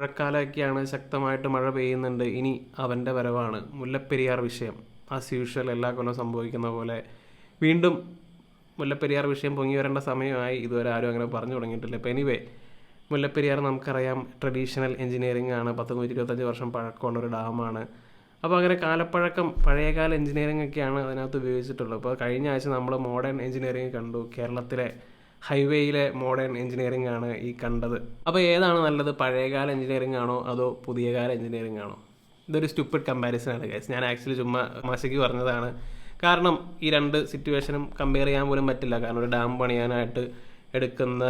മഴക്കാലമൊക്കെയാണ്, ശക്തമായിട്ട് മഴ പെയ്യുന്നുണ്ട്. ഇനി അവൻ്റെ വരവാണ്. മുല്ലപ്പെരിയാർ വിഷയം ആസ് യൂഷ്വൽ എല്ലാ കൊല്ലം സംഭവിക്കുന്ന പോലെ വീണ്ടും മുല്ലപ്പെരിയാർ വിഷയം പൊങ്ങി വരേണ്ട സമയമായി. ഇതുവരെ ആരും അങ്ങനെ പറഞ്ഞു തുടങ്ങിയിട്ടില്ല. ഇപ്പോൾ എനിവേ, മുല്ലപ്പെരിയാർ നമുക്കറിയാം ട്രഡീഷണൽ എഞ്ചിനീയറിംഗ് ആണ്. 125 വർഷം പഴക്കമുള്ള ഒരു ഡാമാണ്. അപ്പോൾ അങ്ങനെ കാലപ്പഴക്കം, പഴയകാല എഞ്ചിനീയറിംഗ് ഒക്കെയാണ് അതിനകത്ത് ഉപയോഗിച്ചിട്ടുള്ളത്. അപ്പോൾ കഴിഞ്ഞ ആഴ്ച നമ്മൾ മോഡേൺ എഞ്ചിനീയറിംഗ് കണ്ടു. കേരളത്തിലെ ഹൈവേയിലെ മോഡേൺ എഞ്ചിനീയറിംഗ് ആണ് ഈ കണ്ടത്. അപ്പോൾ ഏതാണ് നല്ലത്, പഴയകാല എഞ്ചിനീയറിംഗ് ആണോ അതോ പുതിയ കാല എഞ്ചിനീയറിംഗ് ആണോ? ഇതൊരു സ്റ്റുപ്പിഡ് കമ്പാരിസൺ ആണ് ഗൈസ്. ഞാൻ ആക്ച്വലി ചുമ്മാ തമാശയ്ക്ക് പറഞ്ഞതാണ്. കാരണം ഈ രണ്ട് സിറ്റുവേഷനും കമ്പയർ ചെയ്യാൻ പോലും പറ്റില്ല. കാരണം ഒരു ഡാം പണിയാനായിട്ട് എടുക്കുന്ന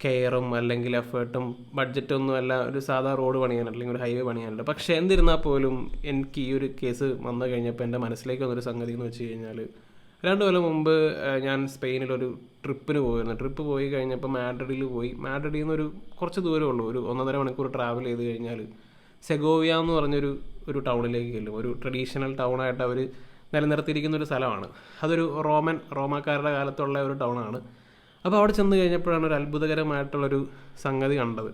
കെയറും അല്ലെങ്കിൽ എഫേർട്ടും ബഡ്ജറ്റൊന്നും അല്ല ഒരു സാധാ റോഡ് പണിയാൻ അല്ലെങ്കിൽ ഒരു ഹൈവേ പണിയാനല്ല. പക്ഷേ എന്നിരുന്നാൽ പോലും എനിക്ക് ഈ ഒരു കേസ് വന്നു കഴിഞ്ഞപ്പോൾ എൻ്റെ മനസ്സിലേക്ക് വന്നൊരു സംഗതി എന്ന് വെച്ച് കഴിഞ്ഞാൽ, 2 കൊല്ലം മുമ്പ് ഞാൻ സ്പെയിനിലൊരു ട്രിപ്പിന് പോയിരുന്നു. ട്രിപ്പ് പോയി കഴിഞ്ഞപ്പോൾ മാഡ്രിഡിൽ പോയി. മാഡ്രിഡിൽ നിന്നൊരു കുറച്ച് ദൂരമുള്ളൂ, ഒരു 1.5 മണിക്കൂർ ട്രാവൽ ചെയ്ത് കഴിഞ്ഞാൽ സെഗോവിയ എന്ന് പറഞ്ഞൊരു ടൗണിലേക്ക് ചെല്ലും. ഒരു ട്രഡീഷണൽ ടൗണായിട്ട് അവർ നിലനിർത്തിയിരിക്കുന്ന ഒരു സ്ഥലമാണ്. അതൊരു റോമാക്കാരുടെ കാലത്തുള്ള ഒരു ടൗണാണ്. അപ്പോൾ അവിടെ ചെന്ന് കഴിഞ്ഞപ്പോഴാണ് ഒരു അത്ഭുതകരമായിട്ടുള്ളൊരു സംഗതി കണ്ടത്.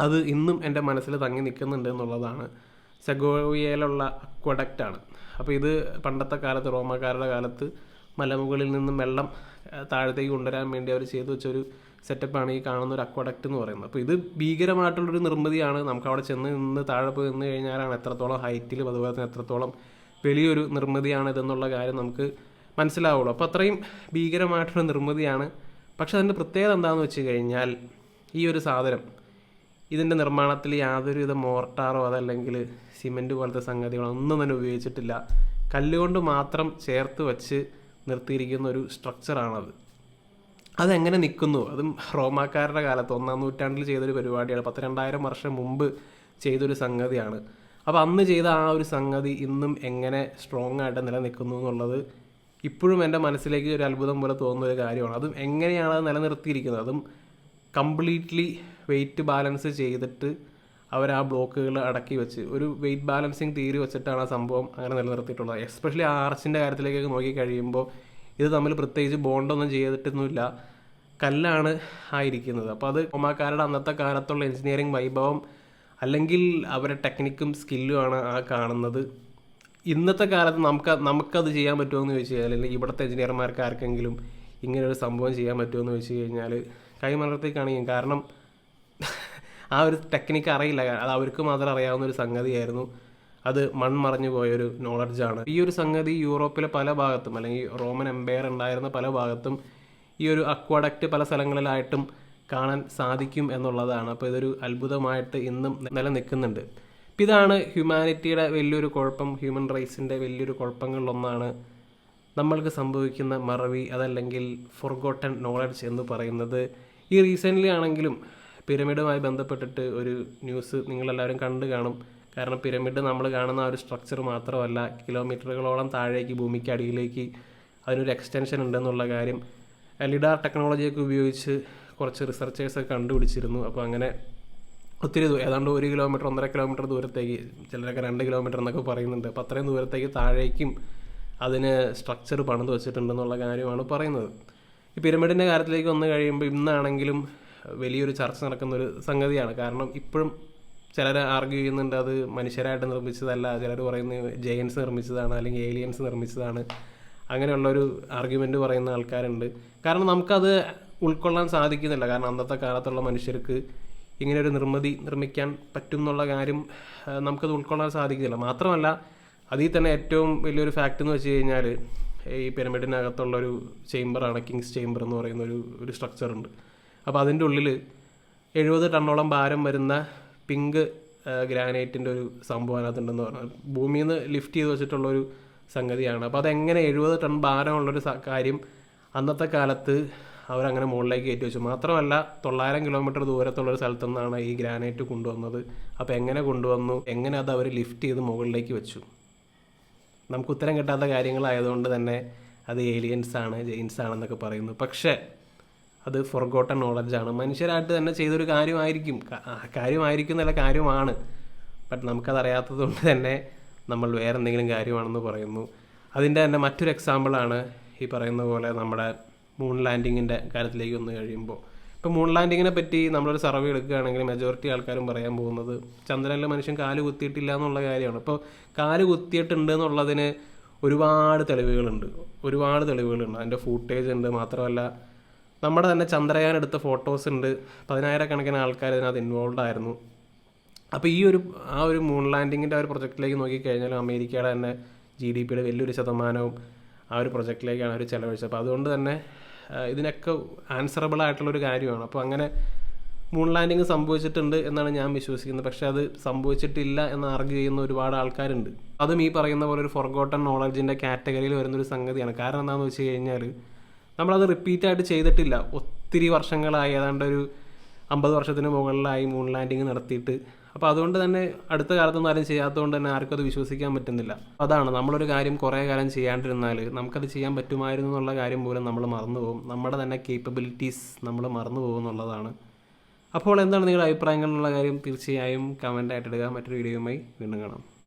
അത് ഇന്നും എൻ്റെ മനസ്സിൽ തങ്ങി നിൽക്കുന്നുണ്ട് എന്നുള്ളതാണ്. സെഗോവിയയിലുള്ള അക്വഡക്റ്റാണ്. അപ്പോൾ ഇത് പണ്ടത്തെ കാലത്ത്, റോമാക്കാരുടെ കാലത്ത് മലമുകളിൽ നിന്നും വെള്ളം താഴത്തേക്ക് കൊണ്ടുവരാൻ വേണ്ടി അവർ ചെയ്തു വെച്ചൊരു സെറ്റപ്പാണ് ഈ കാണുന്ന ഒരു അക്വഡക്റ്റ് എന്ന് പറയുന്നത്. അപ്പോൾ ഇത് ഭീകരമായിട്ടുള്ളൊരു നിർമ്മിതിയാണ്. നമുക്ക് അവിടെ ചെന്ന് നിന്ന് താഴെ പോയി നിന്ന് കഴിഞ്ഞാലാണ് എത്രത്തോളം ഹൈറ്റിലും അതുപോലെ തന്നെ എത്രത്തോളം വലിയൊരു നിർമ്മിതിയാണ് ഇതെന്നുള്ള കാര്യം നമുക്ക് മനസ്സിലാവുള്ളൂ. അപ്പോൾ അത്രയും ഭീകരമായിട്ടുള്ള നിർമ്മിതിയാണ്. പക്ഷെ അതിൻ്റെ പ്രത്യേകത എന്താണെന്ന് വെച്ച് കഴിഞ്ഞാൽ, ഈ ഒരു സാധനം ഇതിൻ്റെ നിർമ്മാണത്തിൽ യാതൊരുവിധ മോർട്ടാറോ അതല്ലെങ്കിൽ സിമെൻറ്റ് പോലത്തെ സംഗതികളോ ഒന്നും തന്നെ ഉപയോഗിച്ചിട്ടില്ല. കല്ലുകൊണ്ട് മാത്രം ചേർത്ത് വച്ച് നിർത്തിയിരിക്കുന്ന ഒരു സ്ട്രക്ചറാണത്. അതെങ്ങനെ നിൽക്കുന്നു? അതും റോമാക്കാരുടെ കാലത്ത് 1-ാം നൂറ്റാണ്ടിൽ ചെയ്തൊരു പരിപാടിയാണ്. 2000 വർഷം മുമ്പ് ചെയ്തൊരു സംഗതിയാണ്. അപ്പോൾ അന്ന് ചെയ്ത ആ ഒരു സംഗതി ഇന്നും എങ്ങനെ സ്ട്രോങ് ആയിട്ട് നിലനിൽക്കുന്നു എന്നുള്ളത് ഇപ്പോഴും എൻ്റെ മനസ്സിലേക്ക് ഒരു അത്ഭുതം പോലെ തോന്നുന്ന ഒരു കാര്യമാണ്. അതും എങ്ങനെയാണ് അത് നിലനിർത്തിയിരിക്കുന്നത്? അതും കംപ്ലീറ്റ്ലി വെയിറ്റ് ബാലൻസ് ചെയ്തിട്ട് അവർ ആ ബ്ലോക്കുകൾ അടക്കി വെച്ച് ഒരു വെയിറ്റ് ബാലൻസിങ് തിയറി വെച്ചിട്ടാണ് ആ സംഭവം അങ്ങനെ നിലനിർത്തിയിട്ടുള്ളത്. എസ്പെഷ്യലി ആ ആർച്ചിൻ്റെ കാര്യത്തിലേക്കൊക്കെ നോക്കി കഴിയുമ്പോൾ ഇത് തമ്മിൽ പ്രത്യേകിച്ച് ബോണ്ടൊന്നും ചെയ്തിട്ടൊന്നുമില്ല, കല്ലാണ് ആയിരിക്കുന്നത്. അപ്പോൾ അത് റോമാക്കാരുടെ അന്നത്തെ കാലത്തുള്ള എഞ്ചിനീയറിംഗ് വൈഭവം അല്ലെങ്കിൽ അവരുടെ ടെക്നിക്കും സ്കില്ലുമാണ് ആ കാണുന്നത്. ഇന്നത്തെ കാലത്ത് നമുക്കത് ചെയ്യാൻ പറ്റുമെന്ന് ചോദിച്ചു കഴിഞ്ഞാൽ, അല്ലെങ്കിൽ ഇവിടുത്തെ എഞ്ചിനീയർമാർക്ക് ആർക്കെങ്കിലും ഇങ്ങനെ ഒരു സംഭവം ചെയ്യാൻ പറ്റുമെന്ന് ചോദിച്ചു കഴിഞ്ഞാൽ കൈമലർത്തി കാണിക്കും. കാരണം ആ ഒരു ടെക്നിക്ക് അറിയില്ല. അത് അവർക്ക് മാത്രം അറിയാവുന്ന ഒരു സംഗതിയായിരുന്നു. അത് മൺമറഞ്ഞു പോയൊരു നോളജാണ്. ഈ ഒരു സംഗതി യൂറോപ്പിലെ പല ഭാഗത്തും അല്ലെങ്കിൽ റോമൻ എംപയർ ഉണ്ടായിരുന്ന പല ഭാഗത്തും ഈ ഒരു അക്വാഡക്റ്റ് പല സ്ഥലങ്ങളിലായിട്ടും കാണാൻ സാധിക്കും എന്നുള്ളതാണ്. അപ്പോൾ ഇതൊരു അത്ഭുതമായിട്ട് ഇന്നും നിലനിൽക്കുന്നുണ്ട്. അപ്പം ഇതാണ് ഹ്യൂമാനിറ്റിയുടെ വലിയൊരു കുഴപ്പം, ഹ്യൂമൻ റൈസിൻ്റെ വലിയൊരു കുഴപ്പങ്ങളിലൊന്നാണ് നമ്മൾക്ക് സംഭവിക്കുന്ന മറവി അതല്ലെങ്കിൽ ഫൊർഗോട്ടൺ നോളജ് എന്ന് പറയുന്നത്. ഈ റീസെൻ്റ്ലി ആണെങ്കിലും പിരമിഡുമായി ബന്ധപ്പെട്ടിട്ട് ഒരു ന്യൂസ് നിങ്ങളെല്ലാവരും കണ്ടു കാണും. കാരണം പിരമിഡ് നമ്മൾ കാണുന്ന ആ ഒരു സ്ട്രക്ചർ മാത്രമല്ല, കിലോമീറ്ററുകളോളം താഴേക്ക് ഭൂമിക്ക് അടിയിലേക്ക് അതിനൊരു എക്സ്റ്റൻഷൻ ഉണ്ടെന്നുള്ള കാര്യം ലിഡാർ ടെക്നോളജിയൊക്കെ ഉപയോഗിച്ച് കുറച്ച് റിസർച്ചേഴ്സൊക്കെ കണ്ടുപിടിച്ചിരുന്നു. അപ്പോൾ അങ്ങനെ ഒത്തിരി ഏതാണ്ട് 1 കിലോമീറ്റർ 1.5 കിലോമീറ്റർ ദൂരത്തേക്ക്, ചിലരൊക്കെ 2 കിലോമീറ്റർ എന്നൊക്കെ പറയുന്നുണ്ട്. അപ്പോൾ അത്രയും ദൂരത്തേക്ക് താഴേക്കും അതിന് സ്ട്രക്ചർ പണിത് വെച്ചിട്ടുണ്ടെന്നുള്ള കാര്യമാണ് പറയുന്നത്. ഈ പിരമിഡിൻ്റെ കാര്യത്തിലേക്ക് വന്നു കഴിയുമ്പോൾ ഇന്നാണെങ്കിലും വലിയൊരു ചർച്ച നടക്കുന്നൊരു സംഗതിയാണ്. കാരണം ഇപ്പോഴും ചിലർ ആർഗ്യൂ ചെയ്യുന്നുണ്ട് അത് മനുഷ്യരായിട്ട് നിർമ്മിച്ചതല്ല, ചിലർ പറയുന്നത് ജയൻസ് നിർമ്മിച്ചതാണ് അല്ലെങ്കിൽ ഏലിയൻസ് നിർമ്മിച്ചതാണ്. അങ്ങനെയുള്ളൊരു ആർഗ്യുമെൻ്റ് പറയുന്ന ആൾക്കാരുണ്ട്. കാരണം നമുക്കത് ഉൾക്കൊള്ളാൻ സാധിക്കുന്നില്ല. കാരണം അന്നത്തെ കാലത്തുള്ള മനുഷ്യർക്ക് ഇങ്ങനെയൊരു നിർമ്മിക്കാൻ പറ്റും എന്നുള്ള കാര്യം നമുക്കത് ഉൾക്കൊള്ളാൻ സാധിക്കുന്നില്ല. മാത്രമല്ല അതിൽ തന്നെ ഏറ്റവും വലിയൊരു ഫാക്റ്റ് എന്ന് വെച്ച് കഴിഞ്ഞാൽ, ഈ പിരമിഡിനകത്തുള്ളൊരു ചേംബറാണ് കിങ്സ് ചേംബർ എന്ന് പറയുന്ന ഒരു സ്ട്രക്ചറുണ്ട്. അപ്പോൾ അതിൻ്റെ ഉള്ളിൽ 70 ടണ്ണോളം ഭാരം വരുന്ന പിങ്ക് ഗ്രാനൈറ്റിൻ്റെ ഒരു സംഭവം അതിനകത്തുണ്ടെന്ന് പറഞ്ഞാൽ ഭൂമിയിൽ നിന്ന് ലിഫ്റ്റ് ചെയ്ത് വെച്ചിട്ടുള്ളൊരു സംഗതിയാണ്. അപ്പോൾ അതെങ്ങനെ 70 ടൺ ഭാരമുള്ളൊരു കാര്യം അന്നത്തെ കാലത്ത് അവരങ്ങനെ മുകളിലേക്ക് കയറ്റി വെച്ചു. മാത്രമല്ല 900 കിലോമീറ്റർ ദൂരത്തുള്ളൊരു സ്ഥലത്തു നിന്നാണ് ഈ ഗ്രാനൈറ്റ് കൊണ്ടുവന്നത്. അപ്പോൾ എങ്ങനെ കൊണ്ടുവന്നു, എങ്ങനെ അത് അവർ ലിഫ്റ്റ് ചെയ്ത് മുകളിലേക്ക് വെച്ചു? നമുക്ക് ഉത്തരം കിട്ടാത്ത കാര്യങ്ങളായതുകൊണ്ട് തന്നെ അത് ഏലിയൻസ് ആണ്, ജെയിൻസ് ആണെന്നൊക്കെ പറയുന്നു. പക്ഷേ അത് ഫൊർഗോട്ടൺ നോളജാണ്. മനുഷ്യരായിട്ട് തന്നെ ചെയ്തൊരു കാര്യമായിരിക്കും എന്നല്ല, കാര്യമാണ്. ബട്ട് നമുക്കതറിയാത്തത് കൊണ്ട് തന്നെ നമ്മൾ വേറെ എന്തെങ്കിലും കാര്യമാണെന്ന് പറയുന്നു. അതിൻ്റെ തന്നെ മറ്റൊരു എക്സാമ്പിളാണ് ഈ പറയുന്ന പോലെ നമ്മുടെ മൂൺ ലാൻഡിങ്ങിൻ്റെ കാര്യത്തിലേക്ക് വന്നു കഴിയുമ്പോൾ ഇപ്പോൾ മൂൺ ലാൻഡിങ്ങിനെ പറ്റി നമ്മളൊരു സർവേ എടുക്കുകയാണെങ്കിൽ മെജോറിറ്റി ആൾക്കാരും പറയാൻ പോകുന്നത് ചന്ദ്രനിലെ മനുഷ്യൻ കാല് കുത്തിയിട്ടില്ല എന്നുള്ള കാര്യമാണ്. ഇപ്പോൾ കാല് കുത്തിയിട്ടുണ്ട് എന്നുള്ളതിന് ഒരുപാട് തെളിവുകളുണ്ട്. അതിൻ്റെ ഫൂട്ടേജ് ഉണ്ട്. മാത്രമല്ല നമ്മുടെ തന്നെ ചന്ദ്രയാൻ എടുത്ത ഫോട്ടോസ് ഉണ്ട്. 10,000-കണക്കിന് ആൾക്കാർ ഇതിനകത്ത് ഇൻവോൾവ് ആയിരുന്നു. അപ്പോൾ ആ ഒരു മൂൺ ലാൻഡിങ്ങിൻ്റെ ആ ഒരു പ്രൊജക്റ്റിലേക്ക് നോക്കിക്കഴിഞ്ഞാൽ അമേരിക്കയുടെ തന്നെ GDP-യുടെ വലിയൊരു ശതമാനവും ആ ഒരു പ്രൊജക്റ്റിലേക്കാണ് അവർ ചെലവഴിച്ചത്. അപ്പോൾ അതുകൊണ്ട് തന്നെ ഇതിനൊക്കെ ആൻസറബിൾ ആയിട്ടുള്ളൊരു കാര്യമാണ്. അപ്പോൾ അങ്ങനെ മൂൺ ലാൻഡിങ് സംഭവിച്ചിട്ടുണ്ട് എന്നാണ് ഞാൻ വിശ്വസിക്കുന്നത്. പക്ഷേ അത് സംഭവിച്ചിട്ടില്ല എന്ന് ആർഗ്യൂ ചെയ്യുന്ന ഒരുപാട് ആൾക്കാരുണ്ട്. അതും ഈ പറയുന്ന പോലെ ഒരു ഫൊർഗോട്ടൺ നോളജിൻ്റെ കാറ്റഗറിയിൽ വരുന്നൊരു സംഗതിയാണ്. കാരണം എന്താണെന്ന് വെച്ച് കഴിഞ്ഞാൽ നമ്മളത് റിപ്പീറ്റായിട്ട് ചെയ്തിട്ടില്ല. ഒത്തിരി വർഷങ്ങളായി, ഏതാണ്ട് ഒരു 50 വർഷത്തിന് മുകളിലായി മൂൺ ലാൻഡിങ് നടത്തിയിട്ട്. അപ്പോൾ അതുകൊണ്ട് തന്നെ അടുത്ത കാലത്തൊന്നും ആരും ചെയ്യാത്തതുകൊണ്ട് തന്നെ ആർക്കും അത് വിശ്വസിക്കാൻ പറ്റുന്നില്ല. അതാണ്, നമ്മളൊരു കാര്യം കുറേ കാലം ചെയ്യാണ്ടിരുന്നാൽ നമുക്കത് ചെയ്യാൻ പറ്റുമായിരുന്നു എന്നുള്ള കാര്യം പോലും നമ്മൾ മറന്നു പോകും. നമ്മുടെ തന്നെ കേപ്പബിലിറ്റീസ് നമ്മൾ മറന്നു പോകും എന്നുള്ളതാണ്. അപ്പോൾ എന്താണ് നിങ്ങളുടെ അഭിപ്രായങ്ങൾ എന്നുള്ള കാര്യം തീർച്ചയായും കമൻ്റായിട്ട് ഇടുക. മറ്റൊരു വീഡിയോയുമായി വീണ്ടും കാണാം.